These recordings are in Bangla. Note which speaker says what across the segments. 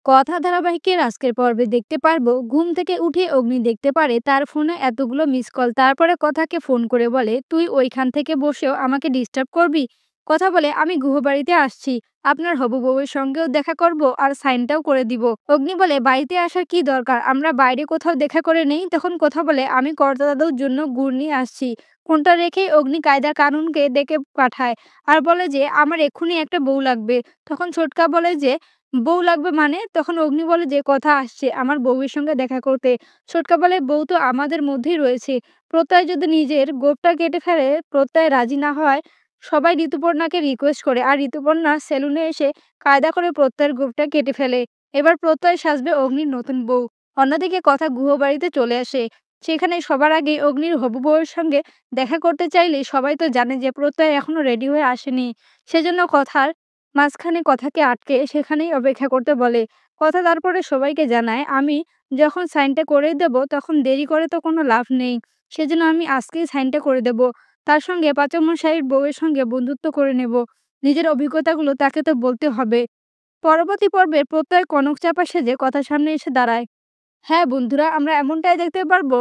Speaker 1: কথা ধারাবাহিকের আজকের পর্বে দেখতে পারবো ঘুম থেকে উঠে অগ্নি দেখতে পারে তার ফোনে এতগুলো মিস কল। তারপরে কথাকে ফোন করে বলে, তুই ওইখান থেকে বসেও আমাকে ডিস্টার্ব করবি? কথা বলে, আমি গুহবাড়িতে আসছি, আপনার হবু বউয়ের সঙ্গেও দেখা করব আর সাইনটাও করে দিব। অগ্নি বলে, বাড়িতে আসার কি দরকার, আমরা বাইরে কোথাও দেখা করে নেই। তখন কথা বলে, আমি কর্তা দাদুর জন্য গুড় নিয়ে আসছি। ফোনটা রেখে অগ্নি কায়দা কানুনকে ডেকে পাঠায় আর বলে যে আমার এক্ষুনি একটা বউ লাগবে। তখন ছোটকা বলে যে বউ লাগবে মানে? তখন অগ্নি বলে যে কথা আসছে আমার বউয়ের সঙ্গে দেখা করতে। ছোটকা বলে, বউ তো আমাদের মধ্যেই রয়েছে। প্রত্যয় যদি নিজের গোঁফটা কেটে ফেলে, প্রত্যয় রাজি না হয়, সবাই ঋতুপর্ণাকে রিকোয়েস্ট করে আর ঋতুপর্ণা সেলুনে এসে কায়দা করে প্রত্যয়ের গোঁফটা কেটে ফেলে। এবার প্রত্যয় সাজবে অগ্নির নতুন বউ। অন্যদিকে কথা গুহবাড়িতে চলে আসে। সেখানে সবার আগে অগ্নির হবু বউয়ের সঙ্গে দেখা করতে চাইলে সবাই তো জানে যে প্রত্যয় এখনো রেডি হয়ে আসেনি। সেজন্য কথার মাঝখানে কথাকে আটকে সেখানেই অপেক্ষা করতে বলে। কথা তারপরে সবাইকে জানায়, আমি যখন সাইনটা করে দেব তখন দেরি করে তো কোনো লাভ নেই। সেজন্য আমি আজকেই সাইনটা করে দেব। তার সঙ্গে পাচকমশাইয়ের বউয়ের সঙ্গে বন্ধুত্ব করে নেব। নিজের অভিজ্ঞতাগুলো তাকে তো বলতে হবে। পরবর্তী পর্বে প্রত্যয় কনক চাপা সেজে কথার সামনে এসে দাঁড়ায়। হ্যাঁ বন্ধুরা, আমরা এমনটাই দেখতে পারবো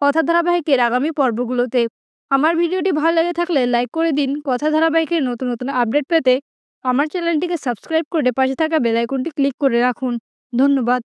Speaker 1: কথা ধারাবাহিকের আগামী পর্বগুলোতে। আমার ভিডিওটি ভালো লেগে থাকলে লাইক করে দিন। কথা ধারাবাহিকের নতুন নতুন আপডেট পেতে আমার চ্যানেলটিকে সাবস্ক্রাইব করে পাশে থাকা বেল আইকনটি ক্লিক করে রাখুন। ধন্যবাদ।